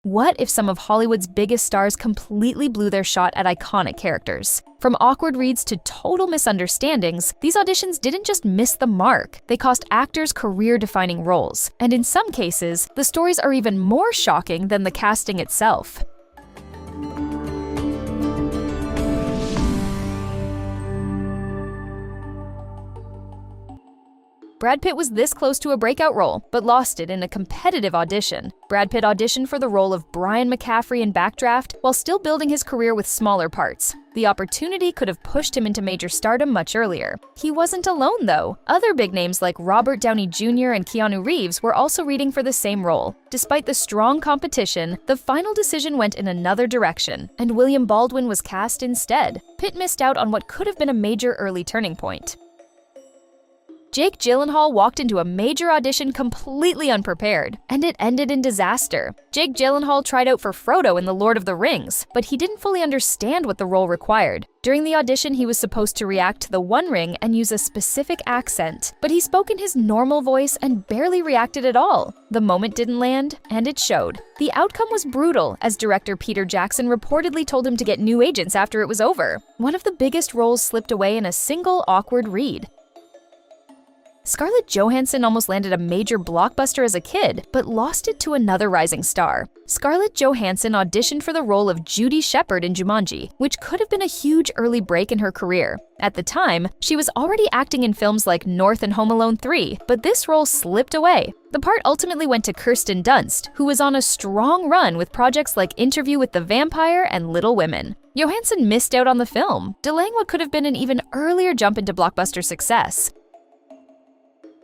What if some of Hollywood's biggest stars completely blew their shot at iconic characters? From awkward reads to total misunderstandings, these auditions didn't just miss the mark, they cost actors career-defining roles. And in some cases, the stories are even more shocking than the casting itself. Brad Pitt was this close to a breakout role, but lost it in a competitive audition. Brad Pitt auditioned for the role of Brian McCaffrey in Backdraft while still building his career with smaller parts. The opportunity could have pushed him into major stardom much earlier. He wasn't alone, though. Other big names like Robert Downey Jr. and Keanu Reeves were also reading for the same role. Despite the strong competition, the final decision went in another direction, and William Baldwin was cast instead. Pitt missed out on what could have been a major early turning point. Jake Gyllenhaal walked into a major audition completely unprepared, and it ended in disaster. Jake Gyllenhaal tried out for Frodo in The Lord of the Rings, but he didn't fully understand what the role required. During the audition, he was supposed to react to the One Ring and use a specific accent, but he spoke in his normal voice and barely reacted at all. The moment didn't land, and it showed. The outcome was brutal, as director Peter Jackson reportedly told him to get new agents after it was over. One of the biggest roles slipped away in a single awkward read. Scarlett Johansson almost landed a major blockbuster as a kid, but lost it to another rising star. Scarlett Johansson auditioned for the role of Judy Shepard in Jumanji, which could have been a huge early break in her career. At the time, she was already acting in films like North and Home Alone 3, but this role slipped away. The part ultimately went to Kirsten Dunst, who was on a strong run with projects like Interview with the Vampire and Little Women. Johansson missed out on the film, delaying what could have been an even earlier jump into blockbuster success.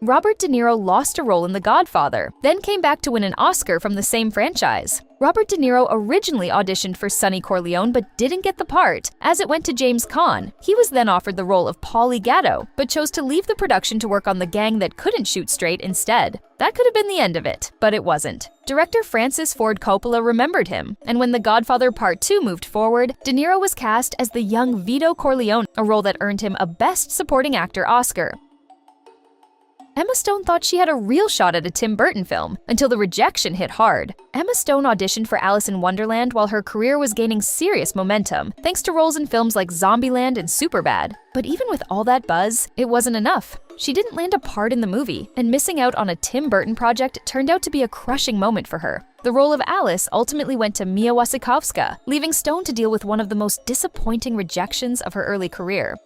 Robert De Niro lost a role in The Godfather, then came back to win an Oscar from the same franchise. Robert De Niro originally auditioned for Sonny Corleone but didn't get the part, as it went to James Caan. He was then offered the role of Paulie Gatto, but chose to leave the production to work on The Gang That Couldn't Shoot Straight instead. That could have been the end of it, but it wasn't. Director Francis Ford Coppola remembered him, and when The Godfather Part 2 moved forward, De Niro was cast as the young Vito Corleone, a role that earned him a Best Supporting Actor Oscar. Emma Stone thought she had a real shot at a Tim Burton film, until the rejection hit hard. Emma Stone auditioned for Alice in Wonderland while her career was gaining serious momentum, thanks to roles in films like Zombieland and Superbad. But even with all that buzz, it wasn't enough. She didn't land a part in the movie, and missing out on a Tim Burton project turned out to be a crushing moment for her. The role of Alice ultimately went to Mia Wasikowska, leaving Stone to deal with one of the most disappointing rejections of her early career.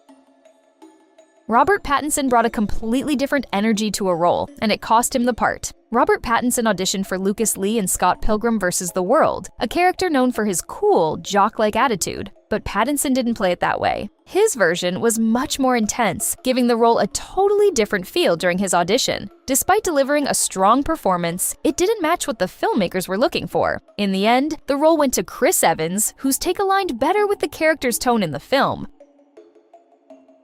Robert Pattinson brought a completely different energy to a role, and it cost him the part. Robert Pattinson auditioned for Lucas Lee in Scott Pilgrim vs. the World, a character known for his cool, jock-like attitude. But Pattinson didn't play it that way. His version was much more intense, giving the role a totally different feel during his audition. Despite delivering a strong performance, it didn't match what the filmmakers were looking for. In the end, the role went to Chris Evans, whose take aligned better with the character's tone in the film.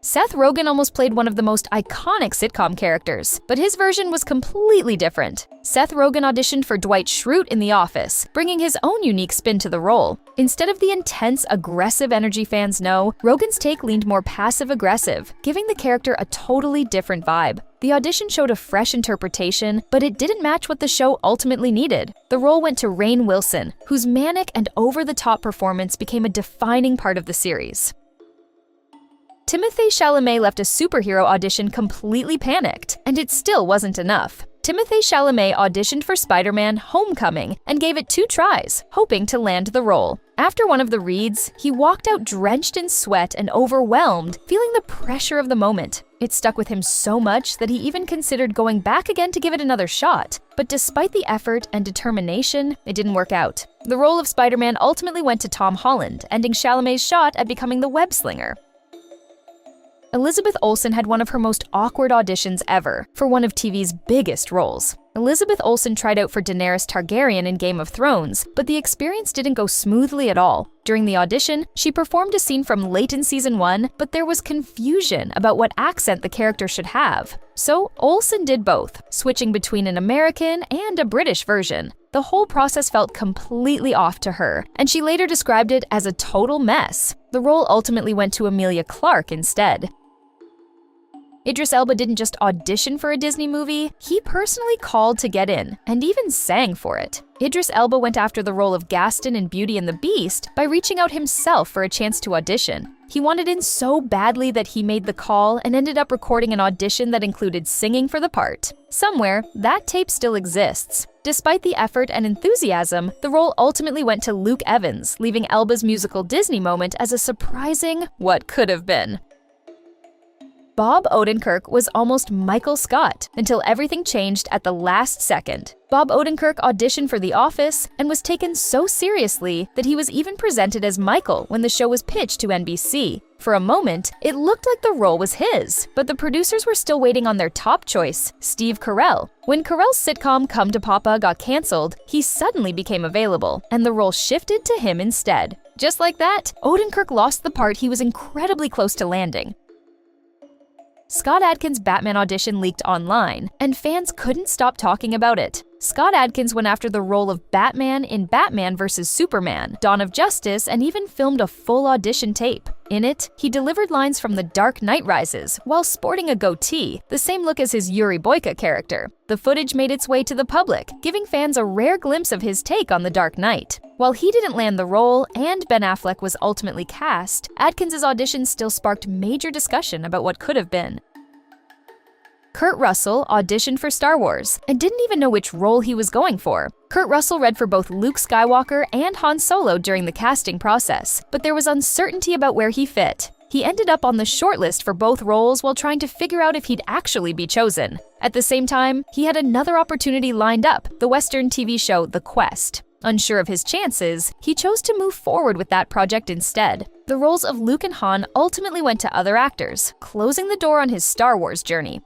Seth Rogen almost played one of the most iconic sitcom characters, but his version was completely different. Seth Rogen auditioned for Dwight Schrute in The Office, bringing his own unique spin to the role. Instead of the intense, aggressive energy fans know, Rogen's take leaned more passive-aggressive, giving the character a totally different vibe. The audition showed a fresh interpretation, but it didn't match what the show ultimately needed. The role went to Rainn Wilson, whose manic and over-the-top performance became a defining part of the series. Timothée Chalamet left a superhero audition completely panicked, and it still wasn't enough. Timothée Chalamet auditioned for Spider-Man: Homecoming and gave it 2 tries, hoping to land the role. After one of the reads, he walked out drenched in sweat and overwhelmed, feeling the pressure of the moment. It stuck with him so much that he even considered going back again to give it another shot. But despite the effort and determination, it didn't work out. The role of Spider-Man ultimately went to Tom Holland, ending Chalamet's shot at becoming the web-slinger. Elizabeth Olsen had one of her most awkward auditions ever for one of TV's biggest roles. Elizabeth Olsen tried out for Daenerys Targaryen in Game of Thrones, but the experience didn't go smoothly at all. During the audition, she performed a scene from late in season 1, but there was confusion about what accent the character should have. So Olsen did both, switching between an American and a British version. The whole process felt completely off to her, and she later described it as a total mess. The role ultimately went to Emilia Clarke instead. Idris Elba didn't just audition for a Disney movie, he personally called to get in, and even sang for it. Idris Elba went after the role of Gaston in Beauty and the Beast by reaching out himself for a chance to audition. He wanted in so badly that he made the call and ended up recording an audition that included singing for the part. Somewhere, that tape still exists. Despite the effort and enthusiasm, the role ultimately went to Luke Evans, leaving Elba's musical Disney moment as a surprising what could have been. Bob Odenkirk was almost Michael Scott until everything changed at the last second. Bob Odenkirk auditioned for The Office and was taken so seriously that he was even presented as Michael when the show was pitched to NBC. For a moment, it looked like the role was his, but the producers were still waiting on their top choice, Steve Carell. When Carell's sitcom Come to Papa got canceled, he suddenly became available, and the role shifted to him instead. Just like that, Odenkirk lost the part he was incredibly close to landing. Scott Adkins' Batman audition leaked online, and fans couldn't stop talking about it. Scott Adkins went after the role of Batman in Batman vs. Superman, Dawn of Justice, and even filmed a full audition tape. In it, he delivered lines from The Dark Knight Rises while sporting a goatee, the same look as his Yuri Boyka character. The footage made its way to the public, giving fans a rare glimpse of his take on The Dark Knight. While he didn't land the role and Ben Affleck was ultimately cast, Adkins' audition still sparked major discussion about what could have been. Kurt Russell auditioned for Star Wars and didn't even know which role he was going for. Kurt Russell read for both Luke Skywalker and Han Solo during the casting process, but there was uncertainty about where he fit. He ended up on the shortlist for both roles while trying to figure out if he'd actually be chosen. At the same time, he had another opportunity lined up, the Western TV show The Quest. Unsure of his chances, he chose to move forward with that project instead. The roles of Luke and Han ultimately went to other actors, closing the door on his Star Wars journey.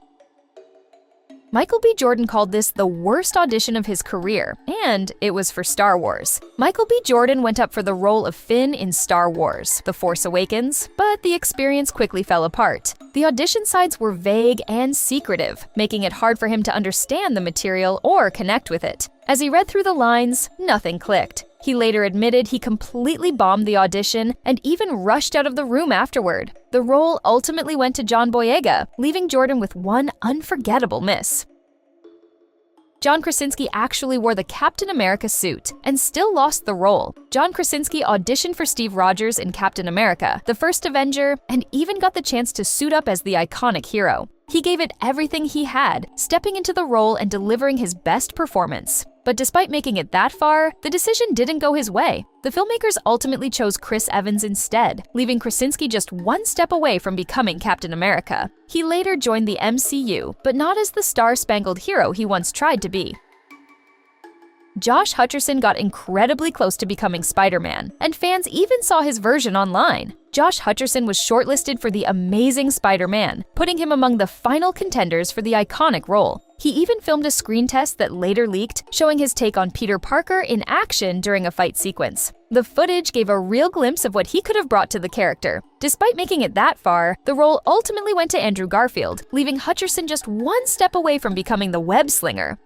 Michael B. Jordan called this the worst audition of his career, and it was for Star Wars. Michael B. Jordan went up for the role of Finn in Star Wars: The Force Awakens, but the experience quickly fell apart. The audition sites were vague and secretive, making it hard for him to understand the material or connect with it. As he read through the lines, nothing clicked. He later admitted he completely bombed the audition and even rushed out of the room afterward. The role ultimately went to John Boyega, leaving Jordan with one unforgettable miss. John Krasinski actually wore the Captain America suit and still lost the role. John Krasinski auditioned for Steve Rogers in Captain America, the first Avenger, and even got the chance to suit up as the iconic hero. He gave it everything he had, stepping into the role and delivering his best performance. But despite making it that far, the decision didn't go his way. The filmmakers ultimately chose Chris Evans instead, leaving Krasinski just one step away from becoming Captain America. He later joined the MCU, but not as the star-spangled hero he once tried to be. Josh Hutcherson got incredibly close to becoming Spider-Man, and fans even saw his version online. Josh Hutcherson was shortlisted for The Amazing Spider-Man, putting him among the final contenders for the iconic role. He even filmed a screen test that later leaked, showing his take on Peter Parker in action during a fight sequence. The footage gave a real glimpse of what he could have brought to the character. Despite making it that far, the role ultimately went to Andrew Garfield, leaving Hutcherson just one step away from becoming the web slinger.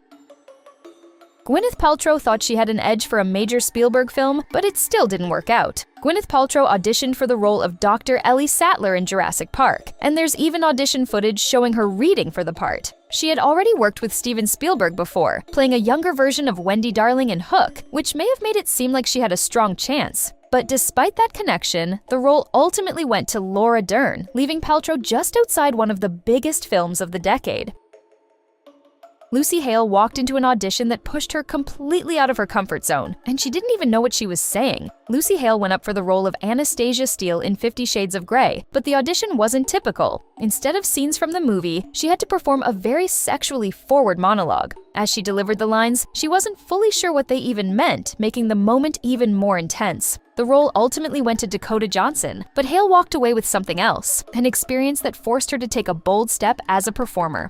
Gwyneth Paltrow thought she had an edge for a major Spielberg film, but it still didn't work out. Gwyneth Paltrow auditioned for the role of Dr. Ellie Sattler in Jurassic Park, and there's even audition footage showing her reading for the part. She had already worked with Steven Spielberg before, playing a younger version of Wendy Darling in Hook, which may have made it seem like she had a strong chance. But despite that connection, the role ultimately went to Laura Dern, leaving Paltrow just outside one of the biggest films of the decade. Lucy Hale walked into an audition that pushed her completely out of her comfort zone, and she didn't even know what she was saying. Lucy Hale went up for the role of Anastasia Steele in 50 Shades of Grey, but the audition wasn't typical. Instead of scenes from the movie, she had to perform a very sexually forward monologue. As she delivered the lines, she wasn't fully sure what they even meant, making the moment even more intense. The role ultimately went to Dakota Johnson, but Hale walked away with something else, an experience that forced her to take a bold step as a performer.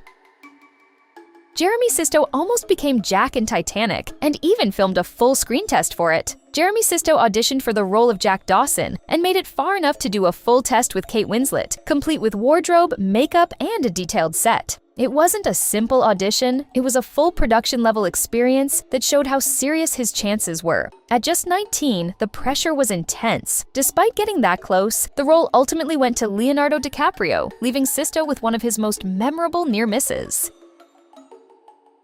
Jeremy Sisto almost became Jack in Titanic and even filmed a full screen test for it. Jeremy Sisto auditioned for the role of Jack Dawson and made it far enough to do a full test with Kate Winslet, complete with wardrobe, makeup, and a detailed set. It wasn't a simple audition, it was a full production-level experience that showed how serious his chances were. At just 19, the pressure was intense. Despite getting that close, the role ultimately went to Leonardo DiCaprio, leaving Sisto with one of his most memorable near misses.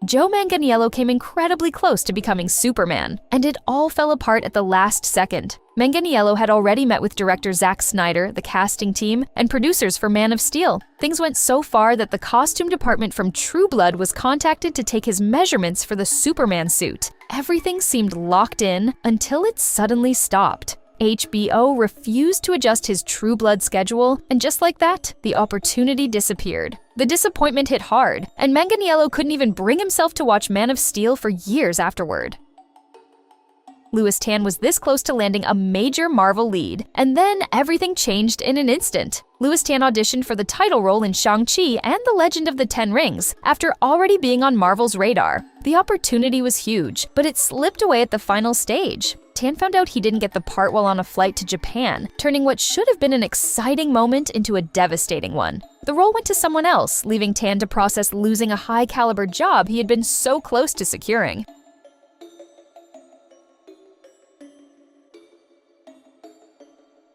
Joe Manganiello came incredibly close to becoming Superman, and it all fell apart at the last second. Manganiello had already met with director Zack Snyder, the casting team, and producers for Man of Steel. Things went so far that the costume department from True Blood was contacted to take his measurements for the Superman suit. Everything seemed locked in until it suddenly stopped. HBO refused to adjust his True Blood schedule, and just like that, the opportunity disappeared. The disappointment hit hard, and Manganiello couldn't even bring himself to watch Man of Steel for years afterward. Louis Tan was this close to landing a major Marvel lead, and then everything changed in an instant. Louis Tan auditioned for the title role in Shang-Chi and The Legend of the Ten Rings after already being on Marvel's radar. The opportunity was huge, but it slipped away at the final stage. Tan found out he didn't get the part while on a flight to Japan, turning what should have been an exciting moment into a devastating one. The role went to someone else, leaving Tan to process losing a high-caliber job he had been so close to securing.